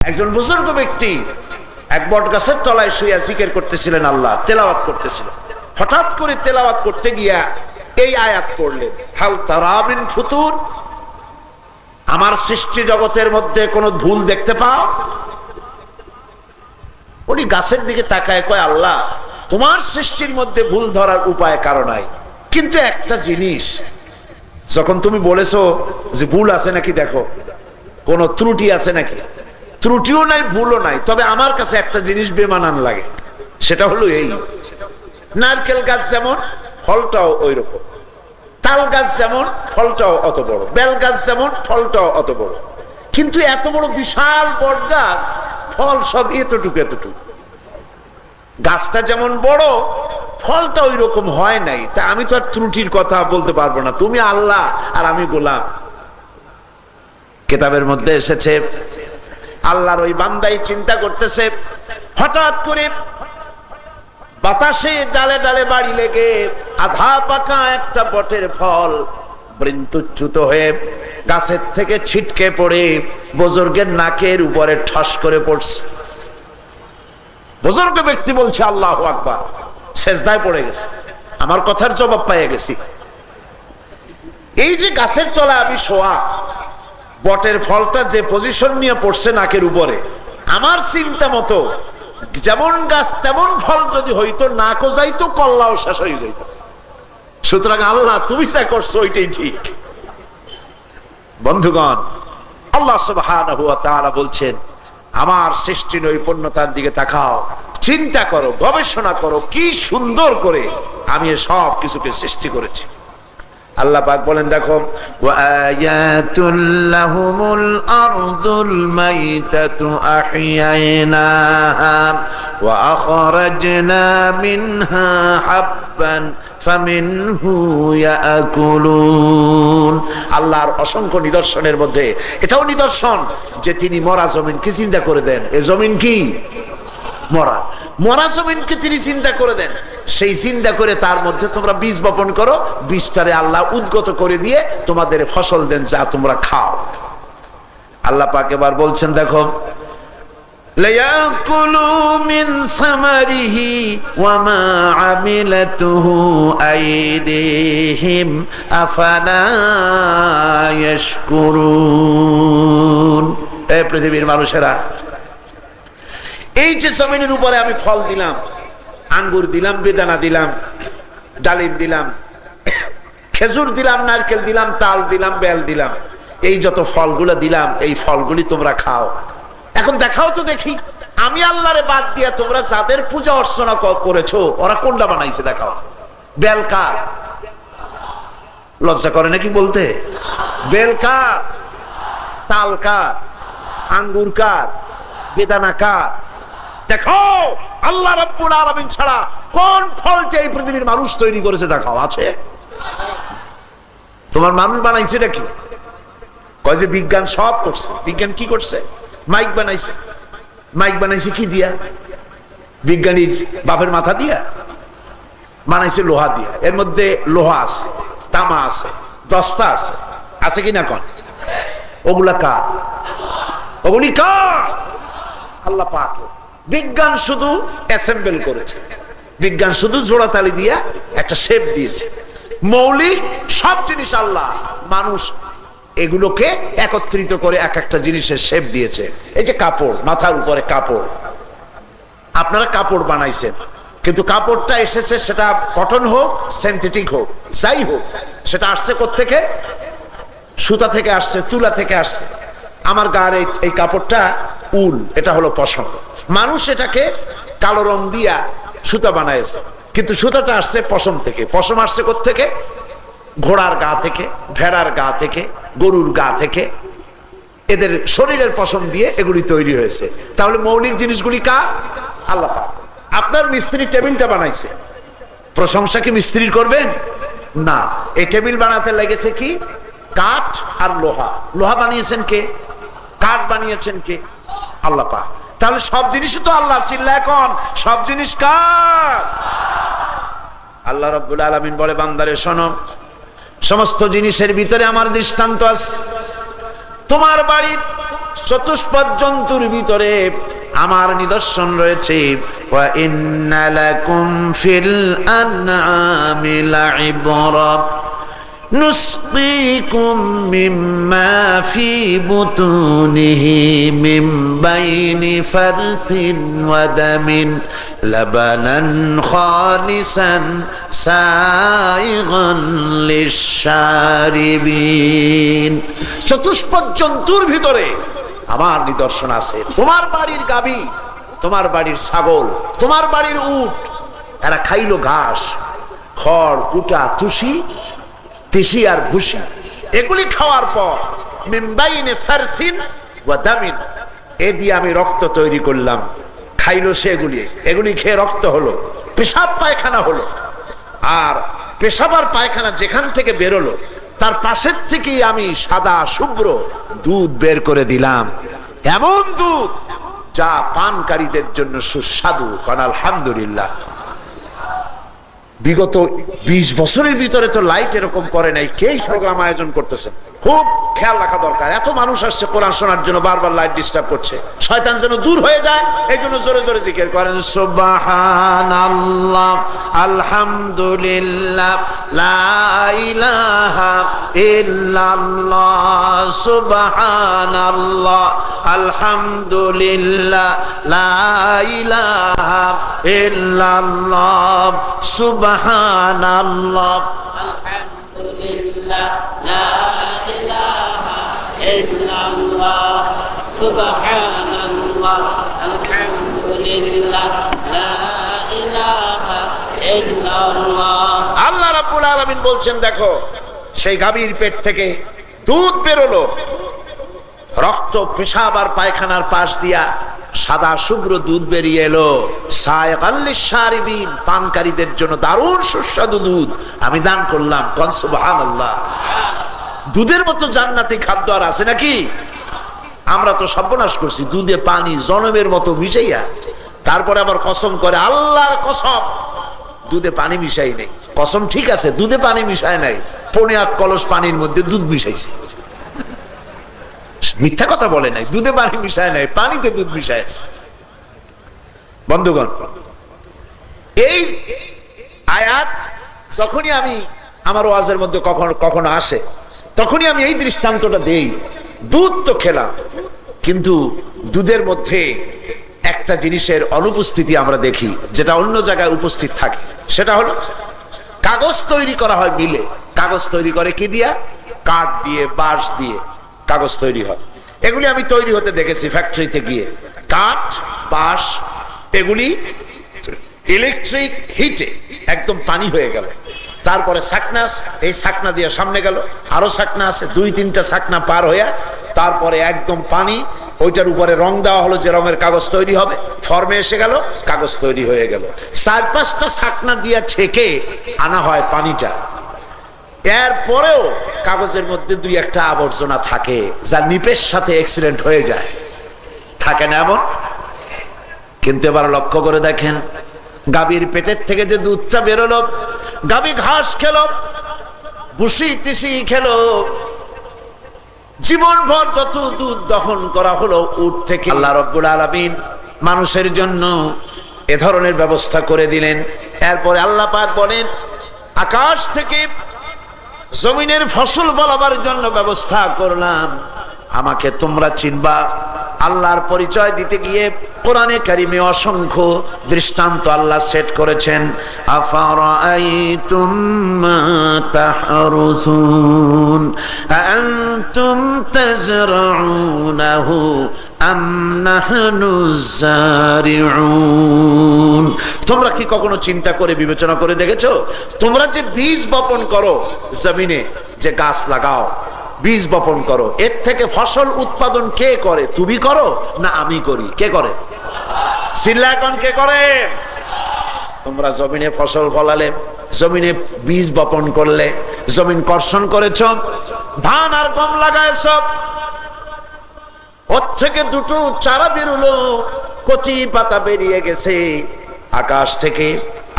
একজন বুজুর্গ ব্যক্তি এক বট গাছের তলায় শুয়ে জিকির করতেছিলেন, আল্লাহ তেলাওয়াত করতেছিলেন। হঠাৎ করে তেলাওয়াত করতে গিয়া এই আয়াত পড়লেন, হাল তারা মিন ফুতুর, আমার সৃষ্টি জগতের মধ্যে কোনো ভুল দেখতে পাও? উনি গাছের দিকে তাকায় কয়, আল্লাহ তোমার সৃষ্টির মধ্যে ভুল ধরার উপায় কারো নাই, কিন্তু একটা জিনিস যখন তুমি বলেছো যে ভুল আছে নাকি, দেখো কোন ত্রুটি আছে নাকি? ত্রুটিও নাই, ভুলও নাই, তবে আমার কাছে একটা জিনিস বেমানান লাগে, সেটা হলো এই, নারকেল গাছ যেমন ফলটাও ওই রকম, তাল গাছ যেমন ফলটাও অত বড়, বেল গাছ যেমন ফলটাও অত বড়, কিন্তু এত বড় বিশাল বট গাছ ফল সব এতটুকু এতটুকু। গাছটা যেমন বড় ফলটা ওই রকম হয় নাই, তা আমি তো আর ত্রুটির কথা বলতে পারবো না, তুমি আল্লাহ আর আমি গোলাম। কিতাবের মধ্যে এসেছে আল্লাহর ওই বান্দাই চিন্তা করতেছে, হঠাৎ করে বাতাসে ডালে ডালে বাড়ি লেগে আধা পাকা একটা বটের ফল বৃন্তুচ্যুত হয়ে গাছের থেকে ছিটকে পড়ে বুজুর্গের নাকের উপরে ঠস করে পড়ছে। বুজুর্গ ব্যক্তি বলছে আল্লাহু আকবার, সেজদায় পড়ে গেছে, আমার কথার জবাব পেয়ে গেছি। এই যে গাছের তলায় আমি শোয়া, বটের ফলটা যে পজিশন নিয়ে পড়ছে নাকের উপরে, আমার চিন্তা মতো যেমন গাছ তেমন ফল যদি হইতো, নাকও যাইতো, কল্লাও শেষ হয়ে যাইতো। সুতরাং আল্লাহ তুমি যা করছো ওইটাই ঠিক। বন্ধুগণ, আল্লাহ সুবহানাহু ওয়া তাআলা বলছেন, আমার সৃষ্টি নৈপুণ্যতার দিকে তাকাও, চিন্তা করো, গবেষণা করো, কি সুন্দর করে আমি সব কিছুকে সৃষ্টি করেছি। আল্লাহ পাক বলেন, দেখো ওয়ায়াতুল লাহুমুল আরদুল মাইতাতু আহইয়ানাহা ওয়া আখরাজনা মিনহা হাববান ফামিনহু ইয়াকুলুন। আল্লাহর অসংখ্য নিদর্শনের মধ্যে এটাও নিদর্শন যে তিনি মরা জমিনকে চিন্তা করে দেন। এই জমিন কি মরা, মরা জমিনকে তিনি চিন্তা করে দেন, সেই চিন্তা করে তার মধ্যে তোমরা বীজ বপন করো, বীজটারে আল্লাহ উদ্গত করে দিয়ে তোমাদের ফসল দেন, যা তোমরা খাও। আল্লাহ পাক এবার বলছেন, দেখো লিয়াকুলু মিন সামারিহি ওয়া মা আমিলাতুহু আইদিহিম আফালা ইয়াশকুরুন। এই পৃথিবীর মানুষেরা, এই যে জমিনের উপরে আমি ফল দিলাম, আঙ্গুর দিলাম, বেদানা দিলাম, ডালিম দিলাম, খেজুর দিলাম, নারকেল দিলাম, তাল দিলাম, বেল দিলাম, এই যত ফলগুলো দিলাম, এই ফলগুলি তোমরা খাও। এখন দেখাও তো দেখি, আমি আল্লাহরে বাদ দিয়া তোমরা যাদের পূজা অর্চনা করেছো ওরা কোনটা বানাইছে দেখাও। বেল কার? লজ্জা করে নাকি বলতে? বেল কার? তাল কার? আঙ্গুর কার? বেদানা কার? দেখো আল্লাহ রাব্বুল আলামিন ছাড়া কোন ফলটা এই পৃথিবীর মানুষ তৈরি করেছে দেখাও, আছে? তোমার মানুষ বানাইছে নাকি? কয় যে বিজ্ঞান সব করছে। বিজ্ঞান কি করছে? মাইক বানাইছে। মাইক বানাইছে কি দিয়া? বিজ্ঞানীর বাপের মাথা দিয়া বানাইছে, লোহা দিয়া। এর মধ্যে লোহা আছে, তামা আছে, দস্তা আছে, আছে কিনা কোন? ওগুলা কার? ওগুলি কার? আল্লাহ পাক। বিজ্ঞান শুধু অ্যাসেম্বল করেছে, বিজ্ঞান শুধু জোড়াতালি দিয়া একটা শেপ দিয়েছে। মৌলিক সব জিনিস আল্লাহ, মানুষ এগুলোকে একত্রিত করে এক একটা জিনিসের শেপ দিয়েছে। এই যে কাপড়, মাথার উপরে কাপড়, আপনারা কাপড় বানাইছেন, কিন্তু কাপড়টা এসেছে সেটা কটন হোক, সিনথেটিক হোক, যাই হোক, সেটা আসছে কোত্থেকে? সুতা থেকে আসছে, তুলা থেকে আসছে। আমার গায়ের এই কাপড়টা উল, এটা হলো পশম। মানুষ এটাকে কালো রং দিয়া সুতা বানাইছে, কিন্তু সুতাটা আসছে পশম থেকে। পশম আসছে কোত্থেকে? ঘোড়ার গা থেকে, ভেড়ার গা থেকে, গরুর গা থেকে, এদের শরীরের পশম দিয়ে এগুলি তৈরি হয়েছে। তাহলে মৌলিক জিনিসগুলি কার? আল্লাহ পাক। আপনার মিস্ত্রি টেবিলটা বানাইছে, প্রশংসা কি মিস্ত্রির করবেন? না। এই টেবিল বানাতে লেগেছে কি? কাঠ আর লোহা। লোহা বানিয়েছেন কে? কাঠ বানিয়েছেন কে? আল্লাহ পাক। তাহলে সব জিনিসই তো আল্লাহর। চিল্লা এখন, সব জিনিস কার? আল্লাহ রাব্বুল আলামিন বলে, বান্দারে শোনো, সমস্ত জিনিসের ভিতরে আমার দৃষ্টান্ত আছে। তোমার বাড়ির চতুষ্পদ জন্তুর ভিতরে আমার নিদর্শন রয়েছে। ওয়া ইন্না লাকুম ফিল আনআমি লাইবরা نسقيكم مما في بطونه من بين فرث ودم لبنا خالصا سائغا للشاربين। চতুষ্পদ জন্তুর ভিতরে আমার নিদর্শন আছে। তোমার বাড়ির গাভী, তোমার বাড়ির ছাগল, তোমার বাড়ির উট, এরা খাইলো ঘাস, খড়, কুটা, তুষি, তিসি আর ভুসি। এগুলি খাওয়ার পর মিনবাইনে ফারসিন ওয়া দামিন, এ দিয়ে আমি রক্ত তৈরি করলাম। খাইলো সেগুলি, এগুলি খেয়ে রক্ত হলো, পেশাব পায়খানা হলো। আর পেশাব আর পায়খানা যেখান থেকে বেরোলো তার পাশের থেকেই আমি সাদা শুভ্র দুধ বের করে দিলাম। এমন দুধ যা পানকারীদের জন্য সুস্বাদু। কারণ আলহামদুলিল্লাহ, বিগত 20 বছরের ভিতরে তো লাইট এরকম করে নাই। কে প্রোগ্রাম আয়োজন করতেছেন, খুব খেয়াল রাখা দরকার। এত মানুষ আসছে কোরআন শোনার জন্য, বারবার লাইট ডিস্টার্ব করছে। শয়তান যেন দূর হয়ে যায়, এই জন্য জোরে জোরে জিকির করেন, সুবহানাল্লাহ, আলহামদুলিল্লাহ, লা ইলাহা ইল্লাল্লাহ, সুবহানাল্লাহ, আলহামদুলিল্লাহ, লা ইলাহা ইল্লাল্লাহ, সুবহানাল্লাহ, আলহামদুলিল্লাহ, লা ইলাহা ইল্লাল্লাহ, সুবহানাল্লাহ, আলহামদুলিল্লাহ, লা ইলাহা ইল্লাল্লাহ। আল্লাহ রাব্বুল আলামিন বলছেন, দেখো সেই গাভীর পেট থেকে দুধ বেরোলো, রক্ত, পেশাব আর পায়খানার পাশ দিয়া সাদা শুভ্র দুধ বেরিয়ে এলো। সায়গাল লিশারিবিন, পানকারীদের জন্য দারুণ সুস্বাদু দুধ আমি দান করলাম। কোন সুবহানাল্লাহ। দুধের মতো জান্নাতি খাদ্য আর আছে নাকি? আমরা তো সর্বনাশ করছি, দুধে পানি জনমের মতো মিশাইয়া, তারপরে আবার কসম করে, আল্লাহর কসম দুধে পানি মিশাই নাই। কসম ঠিক আছে, দুধে পানি মিশায় নাই, 1.5 কলস পানির মধ্যে দুধ মিশাইছে। মিথ্যা কথা বলে নাই, দুধে পানি মিশায় নাই, পানিতে দুধ মিশাইছে। বন্ধুগণ, এই আয়াত যখনই আমি আমার ওয়াজের মধ্যে কখনো কখনো আসে, তখনই আমি এই দৃষ্টান্তটা দেই। দুধ তো খেলাম, কিন্তু দুধের মধ্যে একটা জিনিসের অনুপস্থিতি আমরা দেখি, যেটা অন্য জায়গায় উপস্থিত থাকে। সেটা হলো কাগজ তৈরি করা হয় মিলে। কাগজ তৈরি করে কি দিয়া? কাঠ দিয়ে, বাঁশ দিয়ে কাগজ তৈরি হয়। এগুলি আমি তৈরি হতে দেখেছি ফ্যাক্টরিতে গিয়ে। কাঠ, বাঁশ, এগুলি ইলেকট্রিক হিটে একদম পানি হয়ে গেল। তারপরে ছাকনাস, এই ছাকনা দিয়ে সামনে গেল, আরো ছাকনা আছে, 2-3টা ছাকনা পার হইয়া তারপরে একদম পানি, ওইটার উপরে রং দেওয়া হলো, যে রঙের কাগজ তৈরি হবে, ফর্মে এসে গেল, কাগজ তৈরি হয়ে গেল। 4-5টা ছাকনা দিয়া ছেঁকে আনা হয় পানিটা। এরপরেও কাগজের মধ্যে 2-1টা আবর্জনা থাকে, যা নিপের সাথে অ্যাক্সিডেন্ট হয়ে যায়, থাকে না এমন? কিন্তু এবার লক্ষ্য করে দেখেন, গাভীর পেটের থেকে যে দুধটা বেরোলো, গাভী ঘাস খেলো, ভুসি তিসি খেলো, জীবনভর যত দুধ দহন করা হলো উট থেকে, আল্লাহ রাব্বুল আলামিন মানুষের জন্য এ ধরনের ব্যবস্থা করে দিলেন। এরপরে আল্লাহ পাক বলেন, আকাশ থেকে জমিনের ফসল ফলাবার জন্য ব্যবস্থা করলাম, আমাকে তোমরা চিনবা। আল্লাহর পরিচয় দিতে গিয়ে কোরআনে কারিমে অসংখ্য দৃষ্টান্ত আল্লাহ সেট করেছেন। আফারাআইতুম মা তাহরুসুন আনতুম তাজরাউনাহু আম নাহনুজ জারিউন। তোমরা কি কখনো চিন্তা করে বিবেচনা করে দেখেছো, তোমরা যে বীজ বপন করো জমিনে, যে গাছ লাগাও, বীজ বপন করো, এর থেকে ফসল উৎপাদন কে করে? তুমি করো না আমি করি? কে করে? সিল্লাকন কে করে? তোমরা জমিনে ফসল ফলালে, জমিনে বীজ বপন করলে, জমিন কর্ষণ করেছ, ধান আর গম লাগাইছ, ওর থেকে দুটো চারা বেরোলো, কচি পাতা বেরিয়ে গেছে। আকাশ থেকে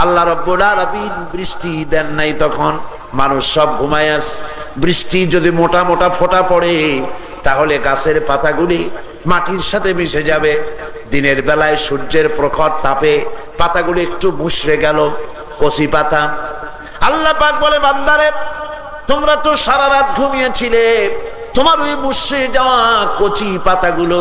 আল্লাহ রাব্বুল আলামিন বৃষ্টি দেন নাই, তখন মানুষ সব ঘুমায় আছে। বৃষ্টি যদি মোটা মোটা ফোঁটা পড়ে, তাহলে গাছের পাতাগুলি মাটির সাথে মিশে যাবে। দিনের বেলায় সূর্যের প্রখর তাপে পাতাগুলো একটু মুষড়ে গেল, কচি পাতা। আল্লাহ পাক বলে, বান্দারে তোমরা তো সারা রাত ঘুমিয়েছিলে, তোমার ওই মুষড়ে যাওয়া কচি পাতাগুলো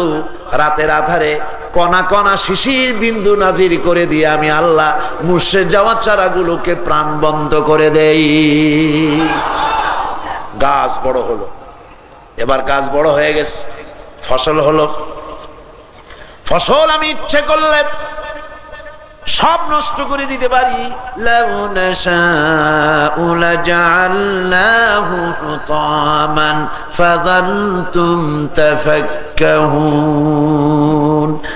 রাতের আধারে কণা কণা শিশির বিন্দু নাজির করে দিয়ে আমি আল্লাহ মুষড়ে যাওয়া চারাগুলোকে প্রাণ বন্ধ করে দেই। গাছ বড় হলো, এবার গাছ বড় হয়ে গেছে, ফসল হলো। ফসল আমি ইচ্ছে করলে সব নষ্ট করে দিতে পারি। লাউ নাশাউ লাজআলনাহু হুতামান ফাযালতুম তাফাক্কাহুন।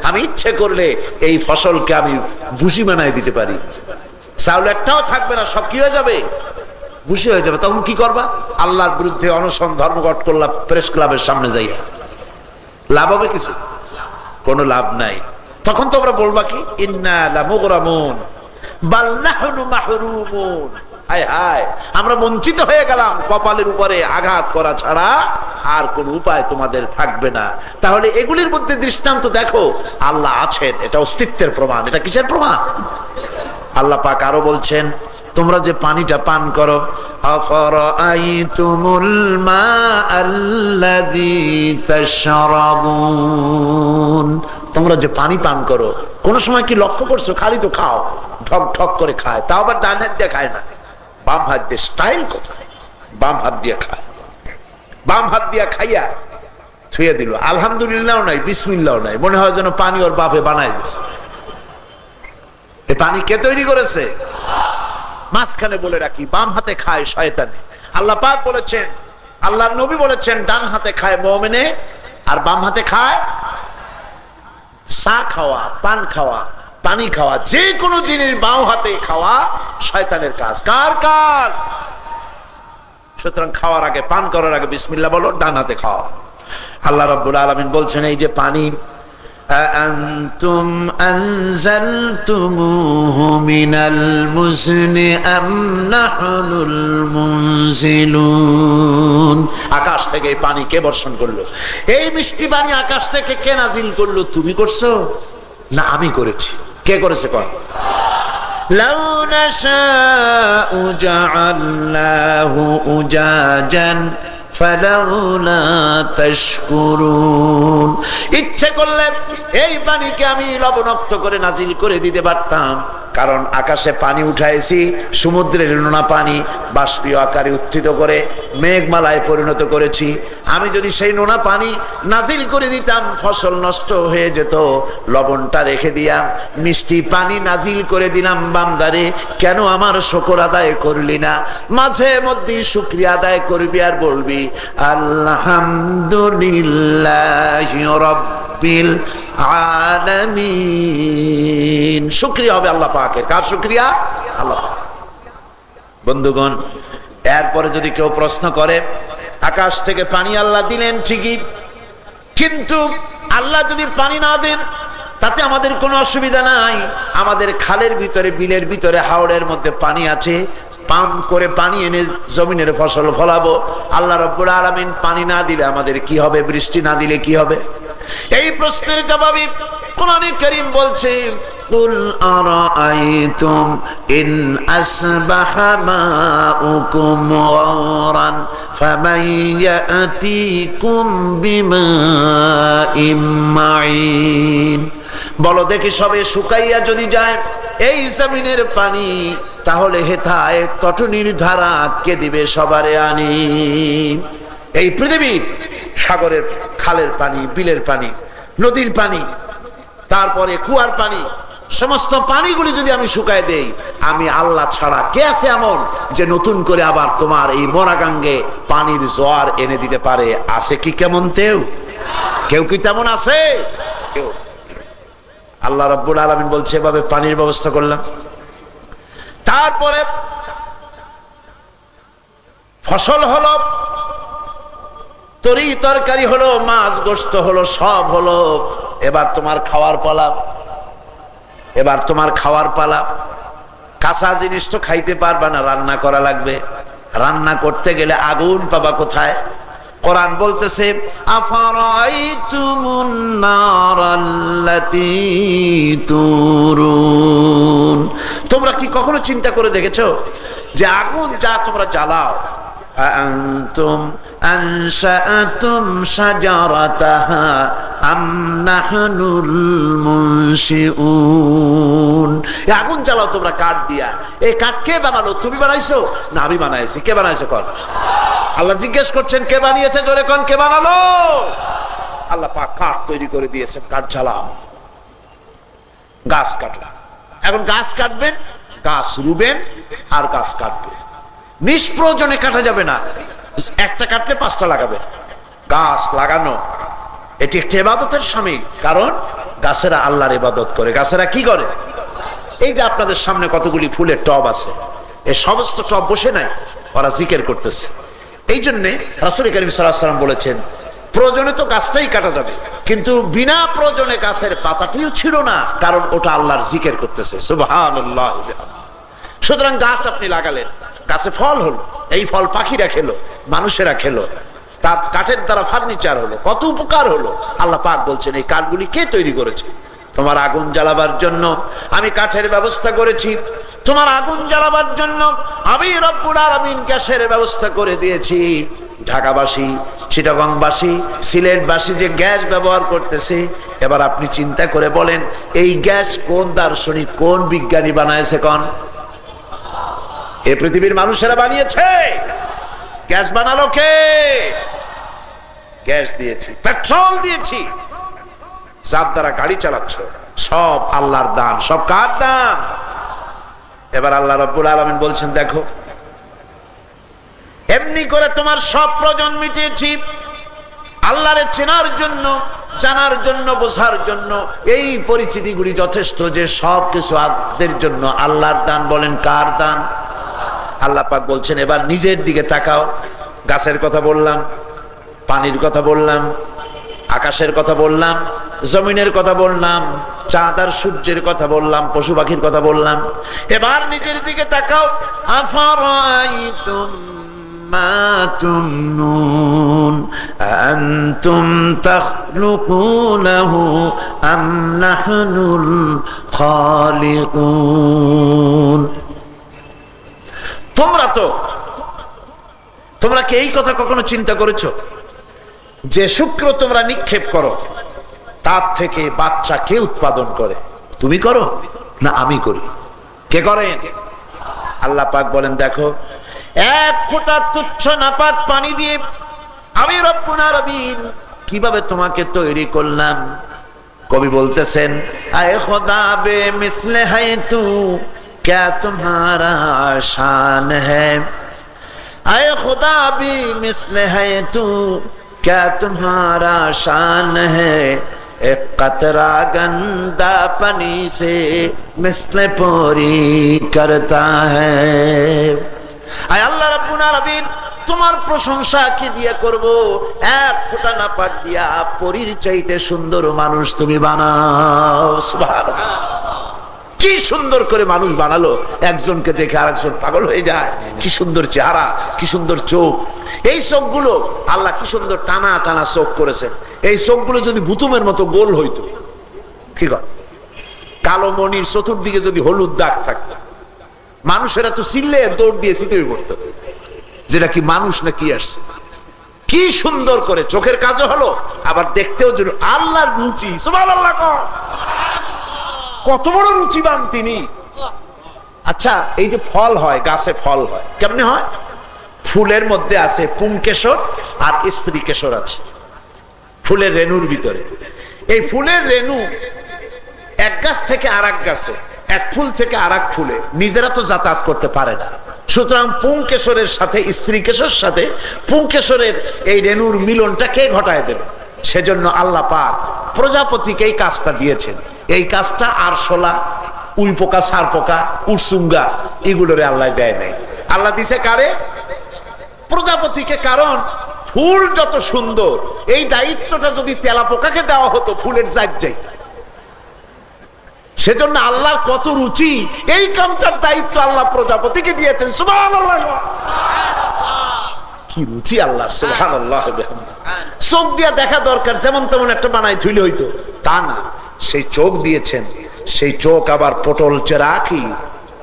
আমি ইচ্ছে করলে এই ফসলকে আমি ভুসি বানাই দিতে পারি, চাউল একটাও থাকবে না, সব কি হয়ে যাবে? ভুসি হয়ে যাবে। তখন কি করবা? আল্লাহর বিরুদ্ধে অনশন ধর্মঘট করলা প্রেস ক্লাবের সামনে যাইয়া, লাভ হবে কিছু? কোনো লাভ নাই। তখন তোমরা বলবা কি? ইন্না লামুগরামুন বাল নাহনু মাহরুমুন। হায় হায়, আমরা বঞ্চিত হয়ে গেলাম, কপালের উপরে আঘাত করা ছাড়া আর কোন উপায় তোমাদের থাকবে না। তাহলে এগুলির মধ্যে দৃষ্টান্ত দেখো, আল্লাহ আছেন, এটা অস্তিত্বের প্রমাণ। এটা কিসের প্রমাণ? আল্লাহ পাক আরো বলছেন, তোমরা যে পানিটা পান করো, আফরাআইতুমুল মাআল্লাযী তাশরাবুন, তোমরা যে পানি পান করো কোন সময় কি লক্ষ্য করছো? খালি তো খাও, ঠক ঠক করে খায়, তাও আবার ডান হাত দিয়ে খায় না, বাম হাত দিয়ে। স্টাইল কোথায়? বাম হাত দিয়ে খায়। বাম হাত দিয়ে খাইয়া থুয়ে দিল, আলহামদুলিল্লাহ নাই, বিসমিল্লাহ নাই, মনে হয় যেন পানি ওর বাপে বানাই দিছে। এই পানি কে তৈরি করেছে? মাঝখানে বলে রাখি, বাম হাতে খায় শয়তানে। আল্লাহ পাক বলেছেন, আল্লাহর নবী বলেছেন, ডান হাতে খায় মুমিনে আর বাম হাতে খায় চা খাওয়া, পান খাওয়া, পানি খাওয়া, যে কোনো জিনিস বাম হাতে খাওয়া শয়তানের কাজ। কার কাজ? সুতরাং খাওয়ার আগে, পান করার আগে বিসমিল্লাহ বলো, ডান হাতে খাওয়া। আল্লাহ রাব্বুল আলামিন বলছেন, এই যে পানি, আনতুম আনজালতুমুহু মিনাল মুজনি আম নাহনুল মুনজিলুন। আকাশ থেকে এই পানি কে বর্ষণ করলো? এই মিষ্টি পানি আকাশ থেকে কে নাজিল করলো? তুমি করছো না আমি করেছি? কে করেছে? কোন? লাউ নাশাউ জাআলনাহু উজাজান ফালাউলা তাশকুরুন। ইচ্ছে করলে এই পানিকে আমি লবণাক্ত করে নাজিল করে দিতে পারতাম, কারণ আকাশে পানি উঠাইছি, সমুদ্রের নোনা পানি বাষ্পীয় আকারে উত্থিত করে মেঘমালায় পরিণত করেছি। আমি যদি সেই নোনা পানি নাজিল করে দিতাম, ফসল নষ্ট হয়ে যেত। লবণটা রেখে দিয়া মিষ্টি পানি নাজিল করে দিলাম। বান্দারে, কেন আমার শুকর আদায় করলি না? মাঝে মধ্যে শুকরিয়া আদায় করবি আর বলবি আলহামদুলিল্লাহি রাব্বিল আলামিন। শুকরিয়া হবে আল্লাহ পাকের। কার শুকরিয়া? আল্লাহ পাক। বন্ধুগণ, এরপরে যদি কেউ প্রশ্ন করে, আকাশ থেকে পানি আল্লাহ দিলেন ঠিকই, কিন্তু আল্লাহ যদি পানি না দেন তাতে আমাদের কোনো অসুবিধা নাই। আমাদের খালের ভিতরে, বিলের ভিতরে, হাওড়ের মধ্যে পানি আছে, পাম্প করে পানি এনে জমিনের ফসল ফলাবো। আল্লাহ রাব্বুল আলামিন পানি না দিলে আমাদের কি হবে? বৃষ্টি না দিলে কি হবে? এই প্রশ্নের জবাবে কোরআনে কারীম বলছে, কুল আরাআইতুম ইন আসবাহা মাউকুম গাওরান ফামান ইয়াতিকুম বিমাইম মাইন। বলো দেখি, সবে শুকাইয়া যদি যায় এই জমিনের পানি, তাহলে হেথায় তটনির ধারা কে দিবে সবারে আনি? এই পৃথিবীর সাগরের, খালের পানি, বিলের পানি, নদীর পানি, তারপরে কুয়ার পানি, সমস্ত পানিগুলি যদি আমি শুকায় দেই, আমি আল্লাহ ছাড়া কে আছে এমন যে নতুন করে আবার তোমার এই মরাগাঙ্গে পানির জোয়ার এনে দিতে পারে? আছে কি কেমন কেউ? কেউ কি তেমন আছে? কেউ। আল্লাহ রাব্বুল আলামিন বলছে, এভাবে পানির ব্যবস্থা করলাম। তারপরে ফসল হলো, তরি তরকারি হলো, মাছ গোশত হলো, সব হলো। এবার তোমার খাওয়ার পালা, এবার তোমার খাওয়ার পালা। কাঁচা জিনিস তো খাইতে পারবা না, রান্না করা লাগবে। রান্না করতে গেলে আগুন পাবা কোথায়? কোরআন বলতেছে আফারাইতুমুন নারাল্লাতী তুরুন, তোমরা কি কখনো চিন্তা করে দেখেছো যে আগুন যা তোমরা জ্বালাও, আনতুম আনশাআতুম শাজারাতাহা আম নাহনুল মুনশিউন, এই আগুন জ্বালাও তোমরা কাঠ দিয়া, এই কাঠ কে বানালো? তুমি বানাইছো না আমি বানাইছি? কে বানাইছে কোন? আল্লাহ জিজ্ঞেস করছেন কে বানিয়েছে? জোরে কোন কে বানালো? আল্লাহ পাক কাঠ তৈরি করে দিয়েছেন, কাঠ জ্বালাও। গাছ কাটলা, এখন গাছ কাটবেন, গাছ রুবেন আর গাছ কাটবেন, নিষ্প্রয়োজনে কাটা যাবে না। একটা কাটলে 5টা লাগাবে। গাছ লাগানো এটি একটি ইবাদতের শামিল, কারণ গাছেরা আল্লাহর ইবাদত করে। গাছেরা কি করে? এই যে আপনাদের সামনে কতগুলি ফুলের টব আছে, এই সমস্ত টব বসে নাই, ওরা জিকির করতেছে। এই জন্যে রাসূল করিম সাল্লাল্লাহু আলাইহি ওয়াসাল্লাম বলেছেন প্রয়োজনে তো গাছটাই কাটা যাবে, কিন্তু বিনা প্রয়োজনে গাছের পাতাটিও ছিল না, কারণ ওটা আল্লাহর জিকির করতেছে। সুবহানাল্লাহ। সুতরাং গাছ আপনি লাগালেন, গাছে ফল হলো, এই ফল পাখিরা খেলো, মানুষেরা খেলো, তার কাঠের দ্বারা ফার্নিচার হলো, কত উপকার হলো। আল্লাহ পাক বলছেন এই কাঠগুলি কে তৈরি করেছে? তোমার আগুন জ্বালাবার জন্য আমি কাঠের ব্যবস্থা করেছি, তোমার আগুন জ্বালাবার জন্য আমি রব্বুল আলামিন গ্যাসের ব্যবস্থা করে দিয়েছি। ঢাকাবাসী, চিটাগংবাসী, সিলেটবাসী যে গ্যাস ব্যবহার করতেছে, এবার আপনি চিন্তা করে বলেন এই গ্যাস কোন দার্শনিক, কোন বিজ্ঞানী বানাইছে? কোন? এই পৃথিবীর মানুষেরা বানিয়েছে। গ্যাস বানালো কে? গ্যাস দিয়েছি, পেট্রোল দিয়েছি, যার দ্বারা গাড়ি চালাচ্ছ, সব আল্লাহর দান, সব কার দান? এবার আল্লাহ রাব্বুল আলামিন বলছেন দেখো এমনি করে তোমার সব প্রয়োজন মিটিয়েছি। আল্লাহরে চেনার জন্য, জানার জন্য, বোঝার জন্য এই পরিচিতিগুলি যথেষ্ট, যে সব কিছু আমাদের জন্য আল্লাহর দান। বলেন কার দান? আল্লাহ পাক বলছেন এবার নিজের দিকে তাকাও। গাছের কথা বললাম, পানির কথা বললাম, আকাশের কথা বললাম, জমিনের কথা বললাম, চাঁদ আর সূর্যের কথা বললাম, পশু পাখির কথা বললাম। এবার নিজের দিকে তাকাও। আফারাইতুম মা তুমনুন আনতুম তাখলুকুনাহু আম নাহনুল খালিকুন। তোমরা কি এই কথা কখনো চিন্তা করেছো যে শুক্র তোমরা নিক্ষেপ করো, তার থেকে বাচ্চা কে উৎপাদন করে? তুমি করো না আমি করি? কে করেন? আল্লাহ পাক বলেন দেখো এক ফোঁটা তুচ্ছ নাপাক পানি দিয়ে আমি রব্বুল আলামিন কিভাবে তোমাকে তৈরি করলাম। কবি বলতেছেন আয়ে খোদা বে মিসলে है तू क्या तुम्हारा शान है, आए खुदा भी मिसले है तू क्या तुम्हारा शान है, एक कतरा गंदा पानी से मिसले पूरी करता है। आय अल्लाह रब्बुल आलामीन তোমার প্রশংসা কি দিয়ে করব? এক ফোঁটা নাপাক দিয়া পরীর চাইতে সুন্দর মানুষ তুমি বানাও। সুবহানাল্লাহ। কি সুন্দর করে মানুষ বানালো, একজনকে দেখে আরেকজন পাগল হয়ে যায়। কি সুন্দর চেহারা, কি সুন্দর চোখ। এই চোখগুলো আল্লাহ কি সুন্দর টানা টানা চোখ করেছেন। এই চোখগুলো যদি বুতুমের মতো গোল হইতো, কি কর কালো মণির চতুর্দিকে যদি হলুদ দাগ থাকতো, মানুষেরা তো চিল্লে দৌড় দিয়ে চিতই পড়তো, যেটা কি মানুষ না কি আসছে। কি সুন্দর করে চোখের কাজও হলো, আবার দেখতেও যেন আল্লাহর রুচি। সুবহানাল্লাহ। কত বড় রুচিবান তিনি। আচ্ছা এই যে ফল হয়, গাছে ফল হয় কেমনে হয়? ফুলের মধ্যে আছে পুংকেশর আর স্ত্রী কেশর আছে ফুলের রেণুর ভিতরে। এই ফুলের রেণু এক গাছ থেকে আর এক গাছে, এক ফুল থেকে আর এক ফুলে নিজেরা তো যাতায়াত করতে পারে না। সুতরাং পুংকেশরের সাথে স্ত্রী কেশর সাথে পুংকেশরের এই রেণুর মিলনটা কে ঘটায় দেবে? সেজন্য আল্লাহ পাক প্রজাপতিকে এই কাজটা দিয়েছেন। এই কাজটা আরশোলা, উই পোকা, সার পোকা, উড়সুঙ্গা এগুলোরে আল্লাহ দেয় নাই। আল্লাহ দিছে কারে? প্রজাপতিকে। কারণ ফুল যত সুন্দর, এই দায়িত্বটা যদি তেলা পোকাকে দেওয়া হতো ফুলের জাত যাইত। সেজন্য আল্লাহর কত রুচি, এই কামটার দায়িত্ব আল্লাহ প্রজাপতিকে দিয়েছেন। সুবহানাল্লাহ। কি রুচি আল্লাহ, সুবহানাল্লাহ। চোখ দিয়া দেখা দরকার, যেমন তেমন একটা বানাই থইলে হইতো, তা না। সেই চোখ দিয়েছেন, সেই চোখ আবার পটল চেরা আঁখি,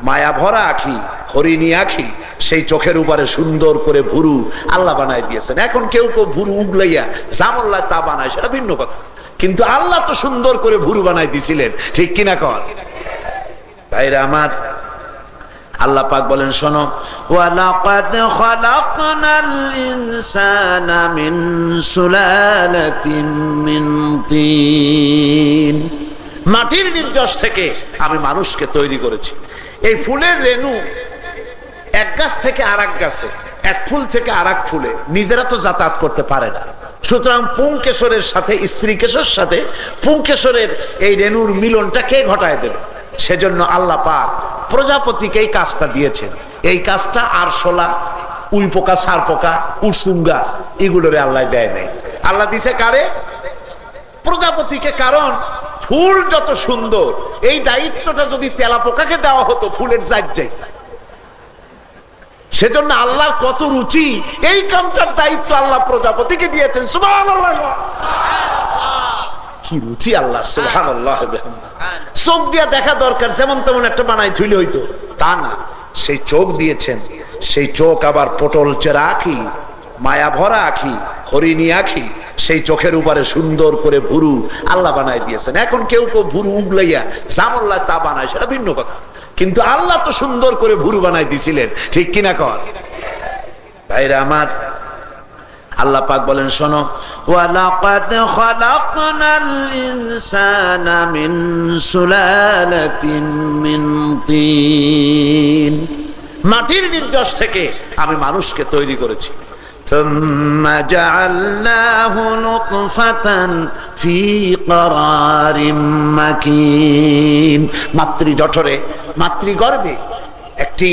মায়া ভরা আঁখি, হরিণী আঁখি, সেই চোখের উপরে সুন্দর করে ভুরু আল্লাহ বানাই দিয়েছেন। এখন কেউ কেউ ভুরু উগলাইয়া জামল্লায় তা বানায়, সেটা ভিন্ন কথা, কিন্তু আল্লাহ তো সুন্দর করে ভুরু বানাই দিছিলেন, ঠিক কিনা কর ভাইরা আমার। আল্লাহ পাক বলেন, শোনো, ওয়ালাকাদ খালাকনাল ইনসানা মিন সুলালাতিন মিন তিন, মাটির নির্যাস থেকে আমি মানুষকে তৈরি করেছি। এই ফুলের রেণু এক গাছ থেকে আরেক গাছে, এক ফুল থেকে আরেক ফুলে নিজেরা তো যাতায়াত করতে পারে না। সুতরাং পুংকেশরের সাথে স্ত্রী কেশর সাথে পুংকেশরের এই রেণুর মিলনটা কে ঘটায় দেবে? সেজন্য আল্লাহ পাক প্রজাপতিকে এই কাজটা দিয়েছেন। এই কাজটা আরশোলা, উই পোকা, সার পোকা, উড়সুঙ্গা এগুলোরে আল্লাহ দেয় নাই। আল্লাহ দিছে কারে? প্রজাপতিকে। কারণ ফুল যত সুন্দর, এই দায়িত্বটা যদি তেলা পোকাকে দেওয়া হতো ফুলের জাত যাইতে। সেজন্য আল্লাহর কত রুচি, এই কামটার দায়িত্ব আল্লাহ প্রজাপতিকে দিয়েছেন। সুবহানাল্লাহ, কি রুচি আল্লাহ, সুবহানাল্লাহ। চোখ দিয়া দেখা দরকার, যেমন তেমন একটা বানাই থইলে হইতো, তা না। সেই চোখ দিয়েছেন, সেই চোখ আবার পটল চেরা আঁখি, মায়া ভরা আঁখি, হরিণী আঁখি, সেই চোখের উপরে সুন্দর করে ভুরু আল্লাহ বানাই দিয়েছেন। এখন কেউ কেউ ভুরু উগলাইয়া জামল্লায় তা বানায়, সেটা ভিন্ন কথা, কিন্তু আল্লাহ তো সুন্দর করে ভুরু বানাই দিছিলেন, ঠিক কিনা কর ভাইরা আমার। আল্লাহ পাক বলেন, শোনো, ওয়ালাকাদ খালাকনাল ইনসানা মিন সুলালাতিন মিন তিন, মাটির নির্যাস থেকে আমি মানুষকে তৈরি করেছি। থুম্মা জাআলনাহু নুতফাতান ফি ক্বারারিম মাকিন, মাতৃজঠরে, মাতৃগর্ভে একটি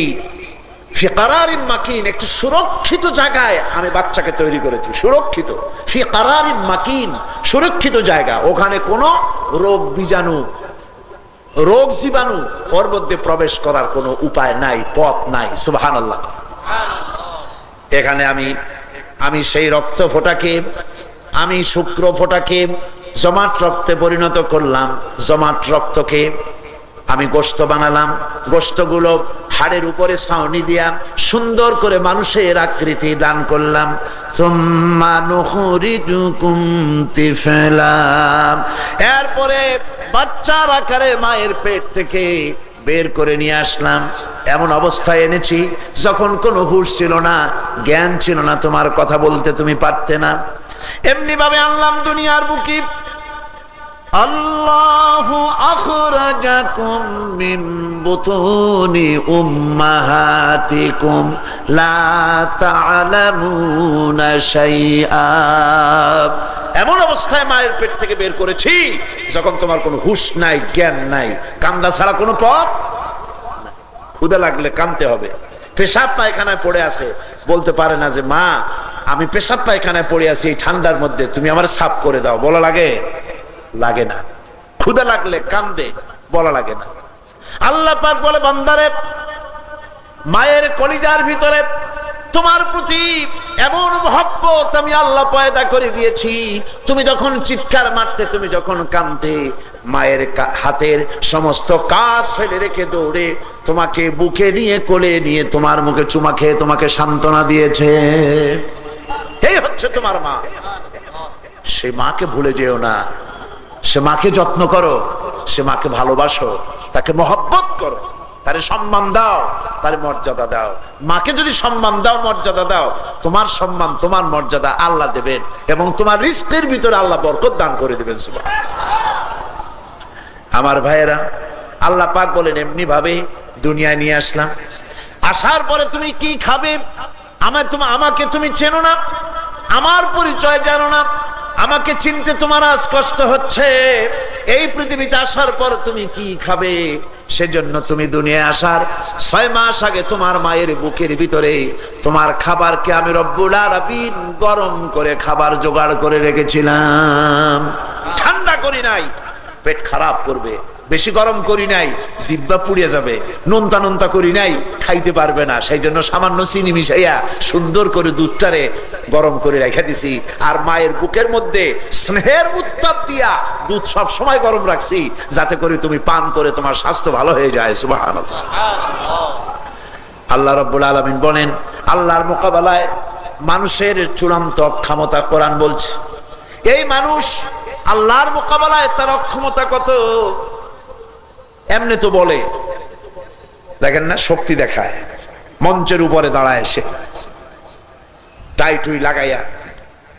ফি ক্বারারিম মাকিন, একটি সুরক্ষিত জায়গায় আমি বাচ্চাকে তৈরি করেছি। সুরক্ষিত, ফি ক্বারারিম মাকিন, সুরক্ষিত জায়গা। ওখানে কোনো রোগ বীজাণু, রোগ জীবাণু ওর মধ্যে প্রবেশ করার কোনো উপায় নাই, পথ নাই। সুবহানাল্লাহ। এখানে আমি সেই রক্ত ফোঁটাকে, আমি শুক্র ফোঁটাকে জমাট রক্তে পরিণত করলাম। জমাট রক্তকে আমি গোশত বানালাম। গোশতগুলো হাড়ের উপরে ছাউনি দিয়া সুন্দর করে মানুষের আকৃতি দান করলাম। সুম্মা নুখরিজুকুম তিফলা, এরপরে বাচ্চার আকারে মায়ের পেট থেকে বের করে নিয়ে আসলাম। এমন অবস্থায় এনেছি যখন কোনো হুঁশ ছিল না, জ্ঞান ছিল না, তোমার কথা বলতে তুমি পারতে না। এমনি ভাবে আনলাম দুনিয়ার বুকে। আল্লাহু আখরাজাকুম মিন বুতুনি উম্মাহাতিকুম লা তা'লামুনা শাইআ, এমন অবস্থায় মায়ের পেট থেকে বের করেছি যখন তোমার কোনো হুঁশ নাই, জ্ঞান নাই, কান্দা ছাড়া কোনো পথ। ক্ষুধা লাগলে কাঁদতে হবে। পেশাব পায়খানায় পড়ে আছে, বলতে পারে না যে মা আমি পেশাব পায়খানায় পড়ে আছি এই ঠান্ডার মধ্যে, তুমি আমার সাফ করে দাও, বলা লাগে? লাগে না। ক্ষুধা লাগলে কান্দে, বলা লাগে না। আল্লাহ পাক বলে, বান্দারে, মায়ের কলিজার ভিতরে তোমার প্রতি এমন মহব্বত আমি আল্লাহ পয়দা করে দিয়েছি। তুমি যখন চিৎকার মারতে, তুমি যখন কাঁদতে, মায়ের হাতের সমস্ত কাজ ফেলে রেখে দৌড়ে তোমাকে বুকে নিয়ে, কোলে নিয়ে, তোমার মুখে চুমা খেয়ে তোমাকে সান্ত্বনা দিয়েছে। এই হচ্ছে তোমার মা। সে মাকে ভুলে যেও না। সে মাকে যত্ন করো, সে মাকে ভালোবাসো, তাকে মহব্বত করো, তারে সম্মান দাও, তার মর্যাদা দাও। মাকে যদি সম্মান দাও, মর্যাদা দাও, তোমার সম্মান, তোমার মর্যাদা আল্লাহ দেবেন এবং তোমার রিজকের ভিতরে আল্লাহ বরকত দান করে দেবেন। আমার ভাইয়েরা, আল্লাহ পাক বলেন, এমনি ভাবে দুনিয়ায় নিয়ে আসলাম। আসার পরে তুমি কি খাবে? আমাকে তুমি চেনো না, আমার পরিচয় জানো না, আমাকে চিনতে তোমার আজ কষ্ট হচ্ছে। এই পৃথিবীতে আসার পর তুমি কি খাবে? সেজন্য তুমি দুনিয়ায় আসার 6 মাস আগে তোমার মায়ের বুকের ভিতরে তোমার খাবারকে আমি রব্বুল আলামিন গরম করে খাবার জোগাড় করে রেখেছিলাম। ঠান্ডা করি নাই, পেট খারাপ করবে, বেশি গরম করি নাই, জিহ্বা পুড়িয়ে যাবে। নোনতা নোনতা করি নাই, খাইতে পারবে না। সেই জন্য সামান্য চিনি মিশাইয়া সুন্দর করে দুধটারে গরম করে রেখে দিছি। আর মায়ের বুকের মধ্যে স্নেহের উত্তাপ দিয়া দুধ সব সময় গরম রাখছি, যাতে করে তুমি পান করে তোমার স্বাস্থ্য ভালো হয়ে যায়। সুবহানাল্লাহ। আল্লাহ রাব্বুল আলামিন বলেন, আল্লাহর মোকাবেলায় মানুষের চূড়ান্ত অক্ষমতা কোরআন বলছে। এই মানুষ আল্লাহর মোকাবেলায় তার অক্ষমতা কত, এমনি তো বলে, দেখেন না, শক্তি দেখায় মঞ্চের উপরে দাঁড়ায় সে টাই টুই লাগাইয়া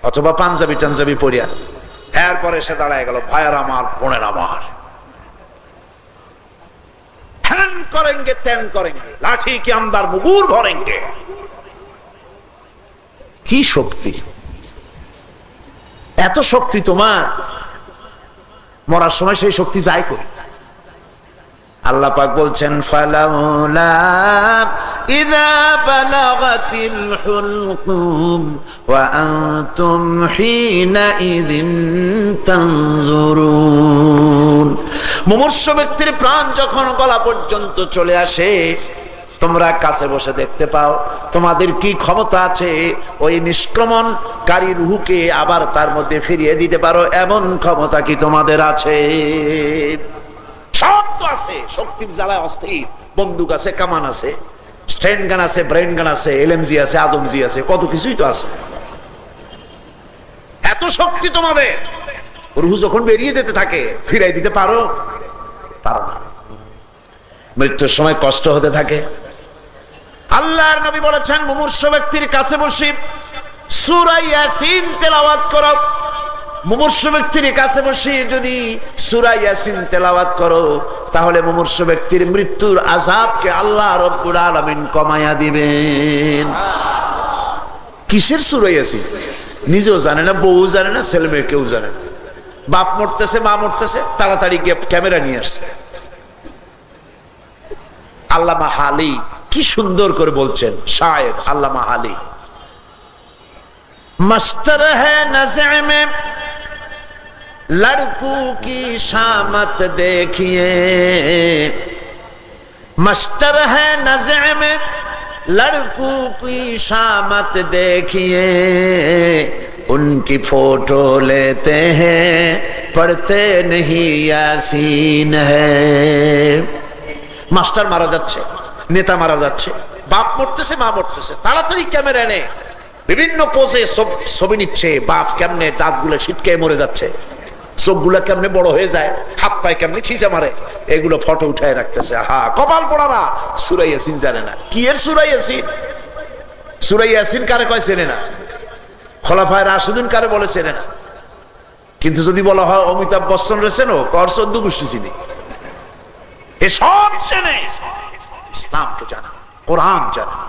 অথবা পাঞ্জাবি টাঞ্জাবি পরিয়া, এরপরে সে দাঁড়ায় গেল, ভাইয়ার আমার, বোনের আমার, হ্যান করেঙ্গে ত্যান করেঙ্গে, লাঠি কি আমদার মুগুর ভরেঙ্গে। কি শক্তি, এত শক্তি তোমার, মরার সময় সেই শক্তি যায় কই? আল্লাহ পাক বলছেন, ফালাউলা ইযা বালাগাতিল হুলকুম ওয়া আনতুম হিনা ইযিন তানজুরুন। মুমূর্ষু ব্যক্তির প্রাণ যখন গলা পর্যন্ত চলে আসে, তোমরা কাছে বসে দেখতে পাও তোমাদের কি ক্ষমতা আছে ওই নিষ্ক্রমণকারী রূহকে আবার তার মধ্যে ফিরিয়ে দিতে পারো, এমন ক্ষমতা কি তোমাদের আছে? সব তো আছে, শক্তির জ্বালায় অস্থির। বন্দুক আছে, কামান আছে, স্ট্রেন গান আছে, ব্রেন গান আছে, এলএমজি আছে, আদমজি আছে, কত কিছুই তো আছে। এত শক্তি তোমাদের, রূহ যখন বেরিয়ে যেতে থাকে ফিরাই দিতে পারো? পারো না। মৃত্যুর সময় কষ্ট হতে থাকে। আল্লাহর নবী বলেছেন, মুমূর্ষু ব্যক্তির কাছে বসে সূরা ইয়াসিন তেলাওয়াত করো। মুমূর্ষু ব্যক্তির কাছে বসে যদি সূরা ইয়াসিন তেলাওয়াত করো, তাহলে মুমূর্ষু ব্যক্তির মৃত্যুর আযাবকে আল্লাহ রাব্বুল আলামিন কমায়া দিবেন। কিসের সূরা ইয়াসিন নিজেও জানে না, বউ জানে না, ছেলে মেয়ে কেউ জানে না। বাপ মরতেছে, মা মরতেছে, তাড়াতাড়ি গিয়ে ক্যামেরা নিয়ে আসছে। আল্লামা হালি কি সুন্দর করে বলছেন, শায়ের আল্লামা হালি, मस्तर है नज़र में लड़कों की शामत देखिए, मस्तर है नज़र में लड़कों की शामत देखिए, उनकी फोटो लेते हैं पढ़ते नहीं यासीन है। মাস্টার মারা যাচ্ছে, নেতা মারা যাচ্ছে, বাপ মরতেছে, মা মরতেছে, তাড়াতাড়ি ক্যামেরা এনে বিভিন্ন পোজে ছবি নিচ্ছে। বাপ কেমনে দাঁতগুলো ছিটকে মরে যাচ্ছে, চোখগুলো কেমনে বড় হয়ে যায়, হাত পায়ে কেমনে খিচে মারে, এগুলো ফটো উঠায় রাখতেছে। হা, কপাল পড়ারা সূরা ইয়াসিন জানে না। কি এর সূরা ইয়াসিন? সূরা ইয়াসিন কারে কয় চেনে না, খোলাফায়ে রাশিদুন কারে বলে চেনে না। কিন্তু যদি বলা হয় অমিতাভ বচ্চন রে চেনো, কর 14 গোষ্ঠী চিনি, এসব চেনে। ইসলামকে জানা, কোরআন জানা।